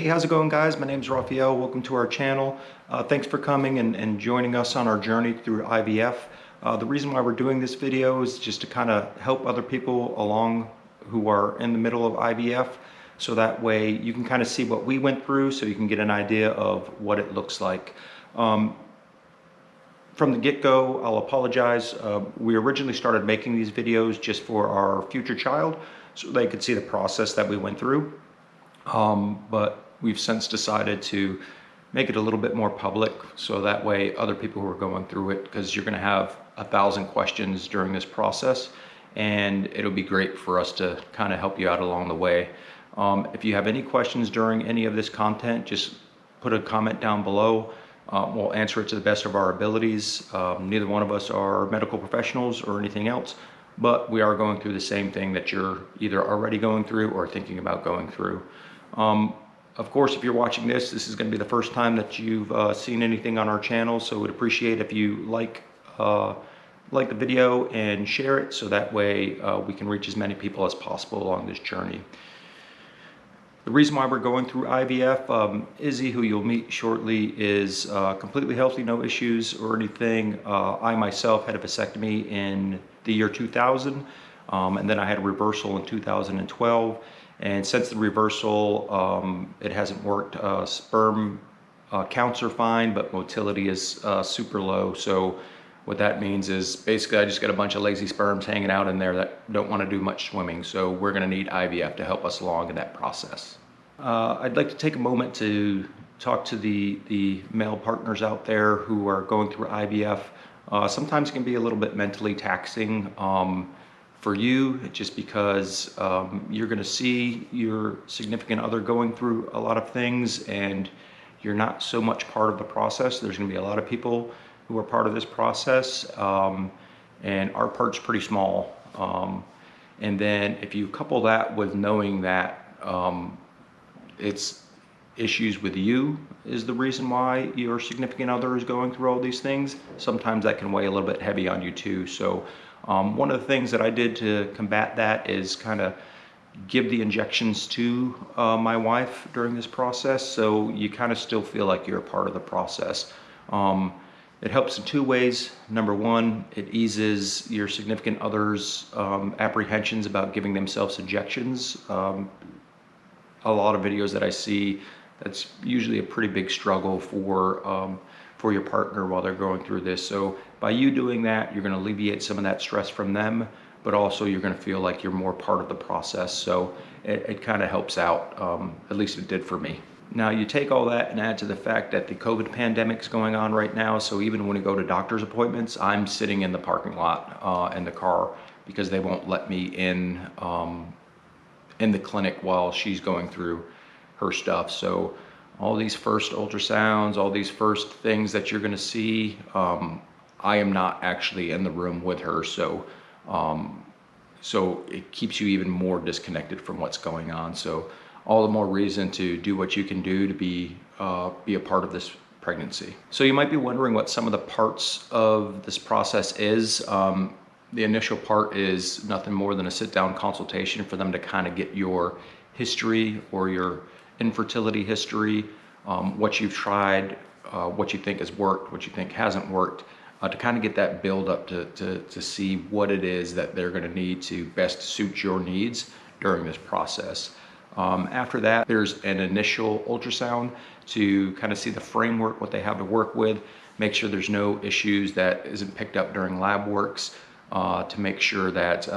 how's it going, guys? My name's Raphael. Welcome to our channel. Thanks for coming and joining us on our journey through IVF. The reason why we're doing this video is just to kind of help other people along who are in the middle of IVF, so that way you can kind of see what we went through, so you can get an idea of what it looks like. From the get-go, I'll apologize. We originally started making these videos just for our future child, so they could see the process that we went through. But we've since decided to make it a little bit more public, so that way other people who are going through it, because you're going to have 1,000 questions during this process, and it'll be great for us to kind of help you out along the way. If you have any questions during any of this content, just put a comment down below. We'll answer it to the best of our abilities. Neither one of us are medical professionals or anything else, but we are going through the same thing that you're either already going through or thinking about going through. Of course, if you're watching this is going to be the first time that you've seen anything on our channel, so we'd appreciate if you like the video and share it, so that way we can reach as many people as possible along this journey. The reason why we're going through IVF, Izzy, who you'll meet shortly, is completely healthy, no issues or anything. I myself had a vasectomy in the year 2000, and then I had a reversal in 2012. And since the reversal, it hasn't worked. Sperm counts are fine, but motility is super low. So what that means is basically I just got a bunch of lazy sperms hanging out in there that don't want to do much swimming. So we're going to need IVF to help us along in that process. I'd like to take a moment to talk to the male partners out there who are going through IVF. Sometimes it can be a little bit mentally taxing. For you, just because you're going to see your significant other going through a lot of things, and you're not so much part of the process. There's going to be a lot of people who are part of this process, and our part's pretty small. And then if you couple that with knowing that it's issues with you is the reason why your significant other is going through all these things, sometimes that can weigh a little bit heavy on you too. So one of the things that I did to combat that is kind of give the injections to my wife during this process, so you kind of still feel like you're a part of the process. It helps in two ways. Number one, it eases your significant other's apprehensions about giving themselves injections. A lot of videos that I see, that's usually a pretty big struggle for your partner while they're going through this. So by you doing that, you're going to alleviate some of that stress from them, but also you're going to feel like you're more part of the process. So it kind of helps out, at least it did for me. Now you take all that and add to the fact that the COVID pandemic is going on right now. So even when we go to doctor's appointments, I'm sitting in the parking lot in the car, because they won't let me in the clinic while she's going through her stuff. So all these first ultrasounds, all these first things that you're going to see, I am not actually in the room with her. So so it keeps you even more disconnected from what's going on. So all the more reason to do what you can do to be a part of this pregnancy. So you might be wondering what some of the parts of this process is. The initial part is nothing more than a sit-down consultation for them to kind of get your history or your infertility history, what you've tried, what you think has worked, what you think hasn't worked, to kind of get that build up to see what it is that they're going to need to best suit your needs during this process. After that, there's an initial ultrasound to kind of see the framework, what they have to work with, make sure there's no issues that isn't picked up during lab works, to make sure that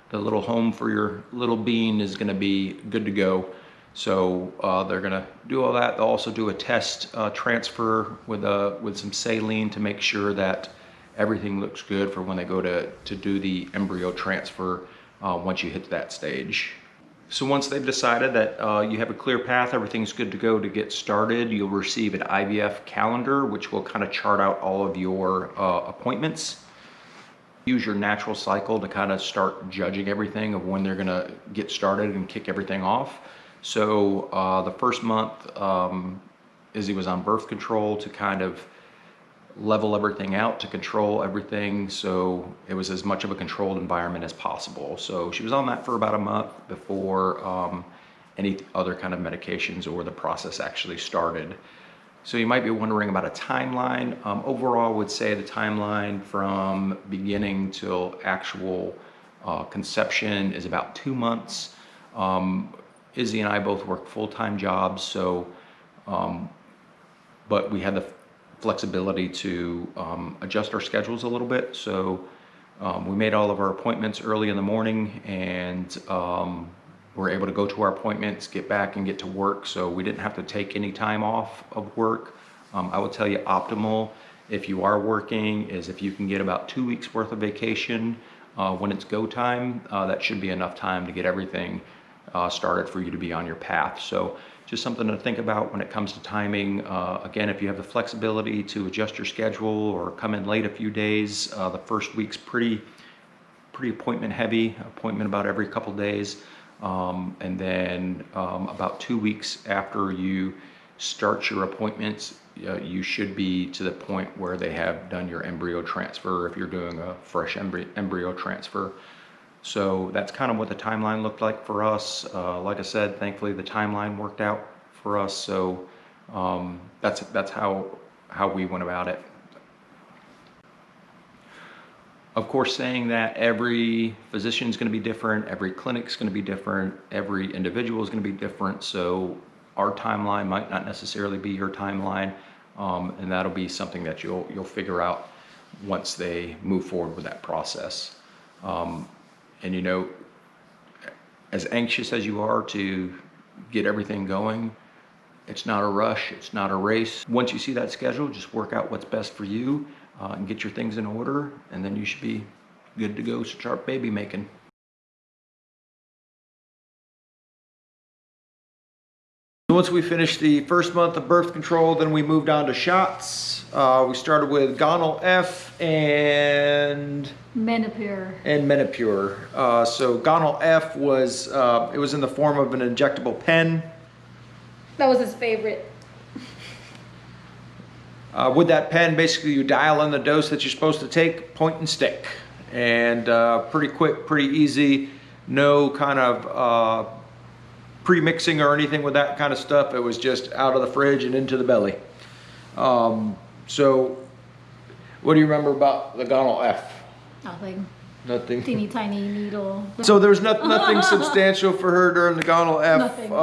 the little home for your little bean is going to be good to go. So they're going to do all that. They'll also do a test transfer with some saline to make sure that everything looks good for when they go to do the embryo transfer once you hit that stage. So once they've decided that you have a clear path, everything's good to go to get started, you'll receive an IVF calendar, which will kind of chart out all of your appointments. Use your natural cycle to kind of start judging everything of when they're going to get started and kick everything off. So the first month, Izzy was on birth control to kind of level everything out, to control everything, so it was as much of a controlled environment as possible. So she was on that for about a month before any other kind of medications or the process actually started. So you might be wondering about a timeline. Overall, I would say the timeline from beginning till actual conception is about 2 months. Izzy and I both work full-time jobs, so but we had the flexibility to adjust our schedules a little bit. So we made all of our appointments early in the morning, and we're able to go to our appointments, get back and get to work. So we didn't have to take any time off of work. I will tell you, optimal if you are working is if you can get about 2 weeks worth of vacation when it's go time. That should be enough time to get everything started for you to be on your path. So just something to think about when it comes to timing. Again, if you have the flexibility to adjust your schedule or come in late a few days, the first week's pretty appointment heavy, appointment about every couple days. And then about 2 weeks after you start your appointments, you should be to the point where they have done your embryo transfer if you're doing a fresh embryo transfer. So that's kind of what the timeline looked like for us. Like I said, thankfully the timeline worked out for us. So that's how we went about it. Of course, saying that every physician is going to be different, every clinic is going to be different, every individual is going to be different. So our timeline might not necessarily be your timeline, and that'll be something that you'll figure out once they move forward with that process. And you know, as anxious as you are to get everything going, it's not a rush, it's not a race. Once you see that schedule, just work out what's best for you and get your things in order, and then you should be good to go start baby making. Once we finished the first month of birth control, then we moved on to shots. We started with Gonal-F and Menopur. So Gonal-F was it was in the form of an injectable pen. That was his favorite. With that pen, basically you dial in the dose that you're supposed to take, point and stick, and pretty quick, pretty easy. No kind of pre-mixing or anything with that kind of stuff. It was just out of the fridge and into the belly. So what do you remember about the Gonal-F? Nothing. Nothing. Teeny tiny needle. So there was nothing substantial for her during the Gonal-F. Nothing.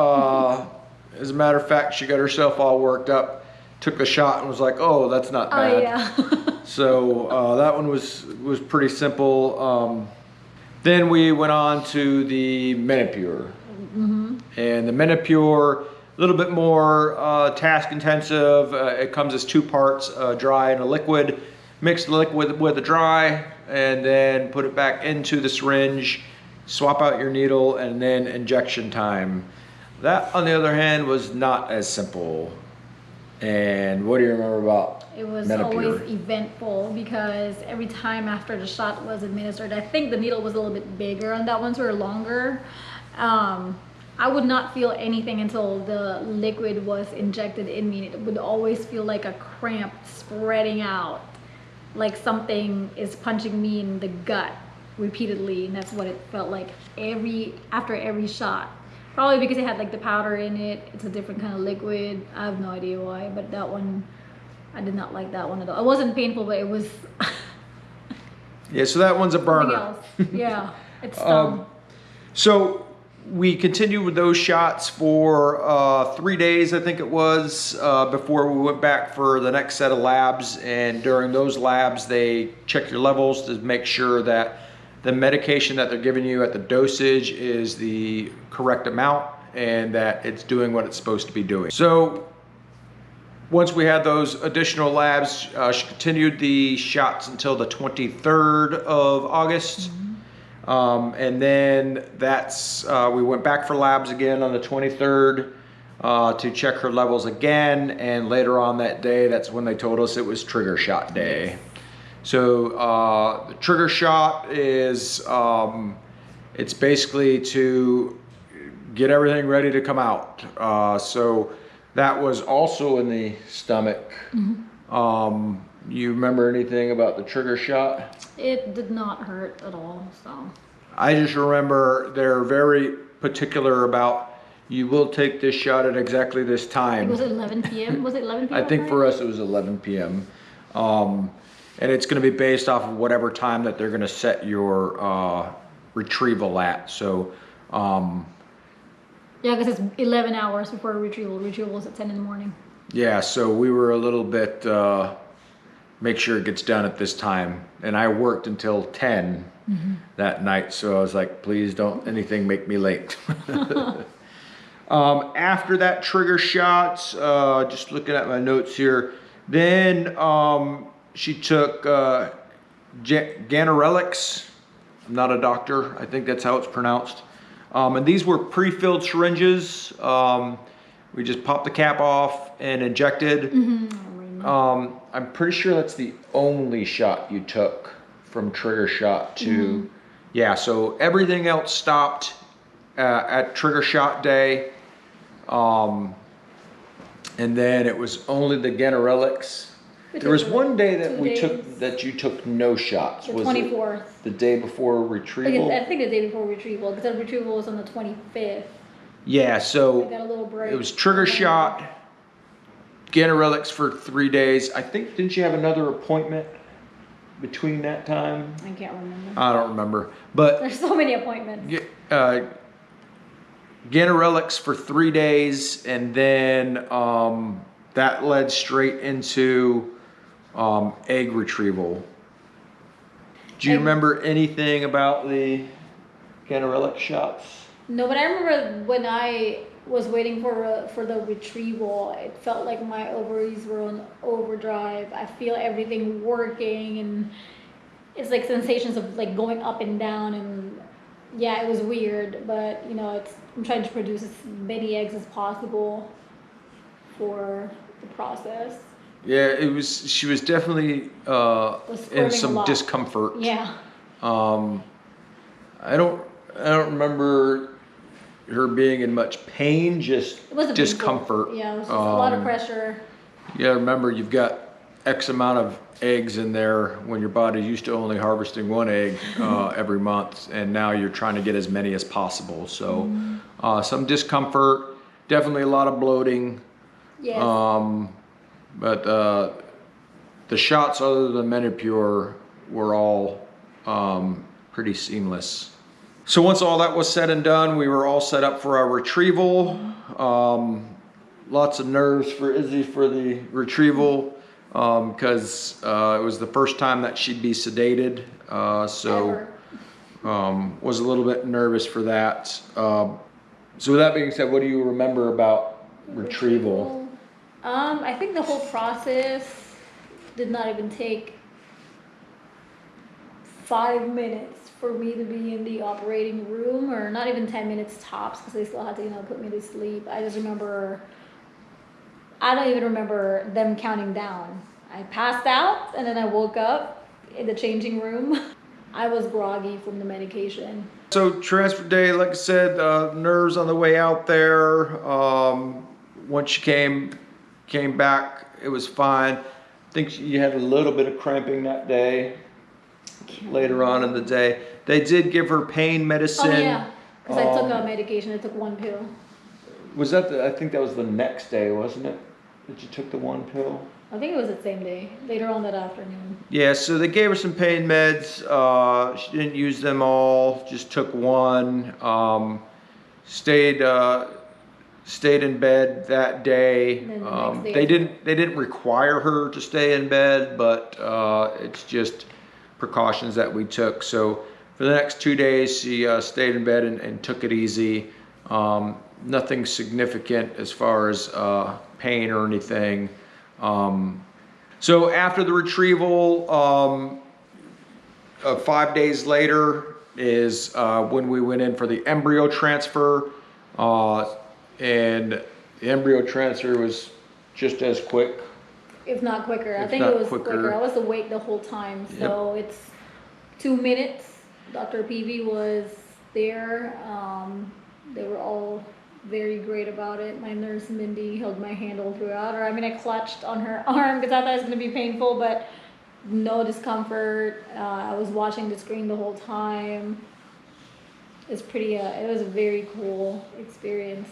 As a matter of fact, she got herself all worked up, took the shot and was like, oh, that's not bad. Oh yeah. So that one was pretty simple. Then we went on to the Menopur. Mm-hmm. And the Menopur, a little bit more task intensive. It comes as 2 parts, dry and a liquid. Mix the liquid with the dry and then put it back into the syringe, swap out your needle, and then injection time. That, on the other hand, was not as simple. And what do you remember about It was Menopur? always eventful because every time after the shot was administered, I think the needle was a little bit bigger and that ones were longer. I would not feel anything until the liquid was injected in me. It would always feel like a cramp spreading out, like something is punching me in the gut repeatedly, and that's what it felt like after every shot. Probably because it had like the powder in it. It's a different kind of liquid. I have no idea why, but that one, I did not like that one at all. It wasn't painful, but it was Yeah, so that one's a burner. else. Yeah, it stung. So we continued with those shots for 3 days, I think it was, before we went back for the next set of labs. And during those labs, they check your levels to make sure that the medication that they're giving you at the dosage is the correct amount and that it's doing what it's supposed to be doing. So once we had those additional labs, she continued the shots until the 23rd of August. Mm-hmm. And then we went back for labs again on the 23rd to check her levels again. And later on that day, that's when they told us it was trigger shot day. So the trigger shot is, it's basically to get everything ready to come out. So that was also in the stomach. Mm-hmm. You remember anything about the trigger shot? It did not hurt at all, so. I just remember they're very particular about You will take this shot at exactly this time. Was it 11 p.m.? Was it 11 p.m.? I think for us it was 11 p.m. And it's going to be based off of whatever time that they're going to set your retrieval at. So, yeah, because it's 11 hours before retrieval. Retrieval is at 10 in the morning. yeah, so we were a little bit, make sure it gets done at this time. And I worked until 10 that night. So I was like, please don't anything make me late. After that trigger shot, just looking at my notes here, then she took ganirelix. I'm not a doctor. I think that's how it's pronounced. And these were pre-filled syringes. We just popped the cap off and injected. I'm pretty sure that's the only shot you took from trigger shot to, yeah, so everything else stopped at trigger shot day. And then it was only the ganirelix. There was one day that you took no shots. The was 24th. It the day before retrieval? I think the day before retrieval, because the retrieval was on the 25th. Yeah, so I got a little break. it was trigger shot, ganirelix for 3 days. I think, didn't you have another appointment between that time? I can't remember. I don't remember. But There's so many appointments. ganirelix for 3 days, and then that led straight into egg retrieval. Do you remember anything about the ganirelix shots? No, but I remember when I was waiting for the retrieval, it felt like my ovaries were on overdrive. I feel everything working, and it's like sensations of like going up and down, and yeah, it was weird. But you know, I'm trying to produce as many eggs as possible for the process. Yeah, it was. She was definitely in some discomfort. Yeah. I don't remember her being in much pain. Just It wasn't discomfort. painful. Yeah, it was just a lot of pressure. Yeah, remember you've got X amount of eggs in there when your body's used to only harvesting one egg every month, and now you're trying to get as many as possible. So some discomfort, definitely a lot of bloating. Yes. But the shots other than Menopure were all pretty seamless. So once all that was said and done, we were all set up for our retrieval. Lots of nerves for Izzy for the retrieval because it was the first time that she'd be sedated. So was a little bit nervous for that. So with that being said, what do you remember about retrieval? I think the whole process did not even take 5 minutes for me to be in the operating room, or not even 10 minutes tops, because they still had to, you know, put me to sleep. I don't even remember them counting down. I passed out, and then I woke up in the changing room. I was groggy from the medication. So transfer day, like I said, nerves on the way out there. Once she came back, it was fine. I think you had a little bit of cramping that day. Later on in the day, they did give her pain medicine. Oh yeah, because I took a medication. I took one pill. Was that I think that was the next day, wasn't it? That you took the one pill? I think it was the same day, later on that afternoon. Yeah, so they gave her some pain meds. She didn't use them all, just took one. Stayed in bed that day. They didn't require her to stay in bed, but it's just precautions that we took. So for the next 2 days, she stayed in bed and took it easy. Nothing significant as far as pain or anything. So after the retrieval, 5 days later is when we went in for the embryo transfer. And the embryo transfer was just as quick. If not quicker. I think it was quicker. I was awake the whole time. So it's 2 minutes. Dr. Peavy was there. They were all very great about it. My nurse Mindy held my hand all throughout. Or I mean, I clutched on her arm because I thought it was going to be painful, but no discomfort. I was watching the screen the whole time. It's pretty. It was a very cool experience.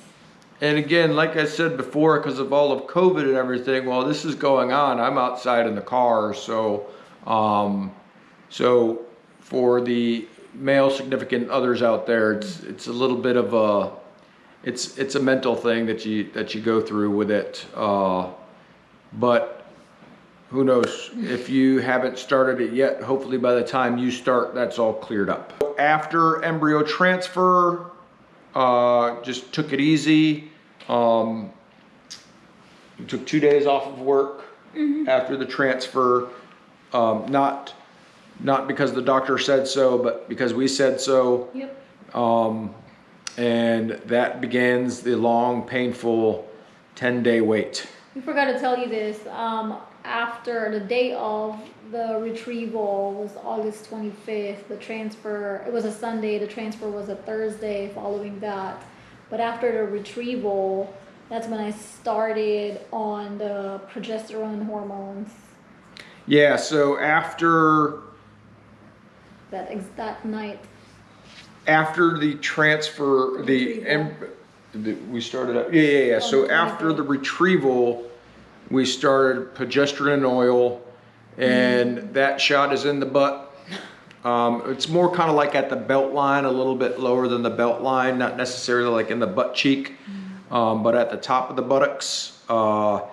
And again, like I said before, because of all of COVID and everything, while this is going on, I'm outside in the car. So, so for the male significant others out there, it's a little bit of a, it's a mental thing that you go through with it. But who knows, if you haven't started it yet, hopefully by the time you start, that's all cleared up. After embryo transfer, just took it easy. Took 2 days off of work after the transfer. Not because the doctor said so, but because we said so. Yep. And that begins the long, painful 10-day wait. We forgot to tell you this. After the day of the retrieval was August 25th. The transfer, it was a Sunday. The transfer was a Thursday following that. But after the retrieval, that's when I started on the progesterone hormones. Yeah, so after That night. after the transfer, we started up. Yeah. So after the retrieval, we started progesterone oil, and that shot is in the butt. It's more kind of like at the belt line, a little bit lower than the belt line, not necessarily like in the butt cheek, but at the top of the buttocks. That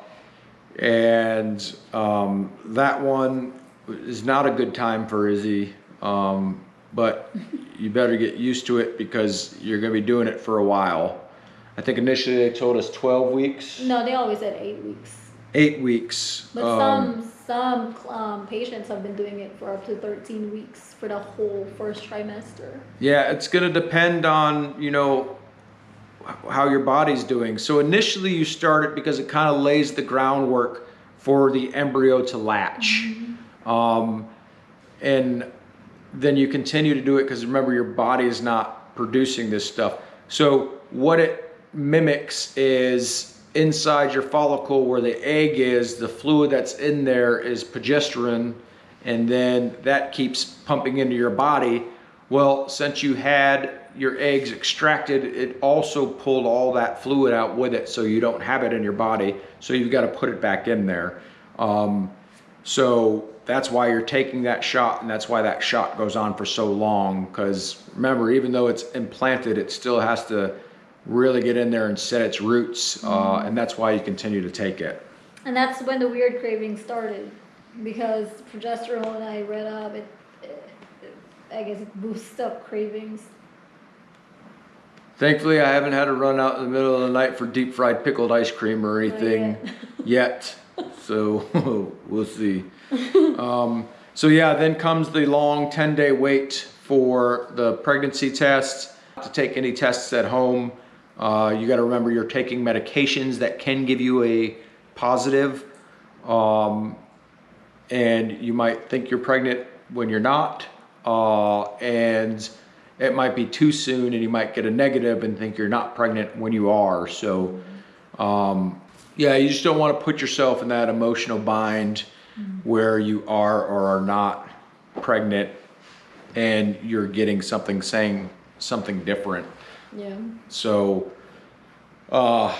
one is not a good time for Izzy, but you better get used to it because you're going to be doing it for a while. I think initially they told us 12 weeks. No, they always said 8 weeks. 8 weeks. But some patients have been doing it for up to 13 weeks for the whole first trimester. Yeah, it's going to depend on, how your body's doing. So initially you start it because it kind of lays the groundwork for the embryo to latch. And then you continue to do it because remember your body is not producing this stuff. So what it mimics is inside your follicle where the egg is, the fluid that's in there is progesterone, and then that keeps pumping into your body. Well, since you had your eggs extracted, it also pulled all that fluid out with it, so you don't have it in your body, so you've got to put it back in there. So that's why you're taking that shot, and that's why that shot goes on for so long, because remember, even though it's implanted, it still has to really get in there and set its roots, and that's why you continue to take it. And that's when the weird craving started, because progesterone, I read up, I guess it boosts up cravings. Thankfully, I haven't had to run out in the middle of the night for deep fried pickled ice cream or anything yet. So we'll see. So yeah, then comes the long 10-day wait for the pregnancy test. To take any tests at home, you got to remember you're taking medications that can give you a positive, and you might think you're pregnant when you're not, and it might be too soon and you might get a negative and think you're not pregnant when you are. So yeah, you just don't want to put yourself in that emotional bind where you are or are not pregnant and you're getting something saying something different. Yeah. So, but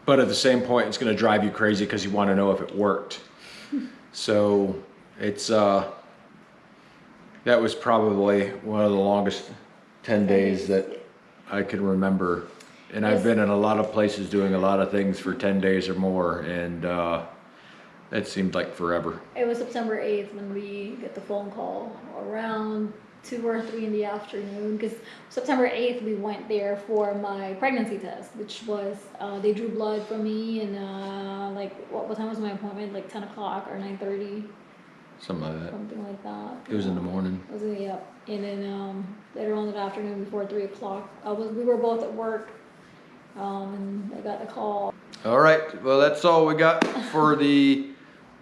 at the same point, it's going to drive you crazy because you want to know if it worked. So it's, that was probably one of the longest 10 days that I can remember. And I've been in a lot of places doing a lot of things for 10 days or more, and it seemed like forever. It was September 8th when we get the phone call around 2 or 3 in the afternoon, because September 8th we went there for my pregnancy test, which was, they drew blood from me, and like, what time was my appointment? Like 10 o'clock or 9:30? Something like that. Something like that. It was in the morning. It was, yeah. And then later on in the afternoon before 3 o'clock, we were both at work, and I got the call. All right, well, that's all we got for the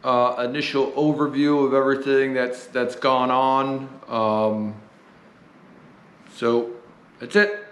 initial overview of everything that's gone on. So that's it.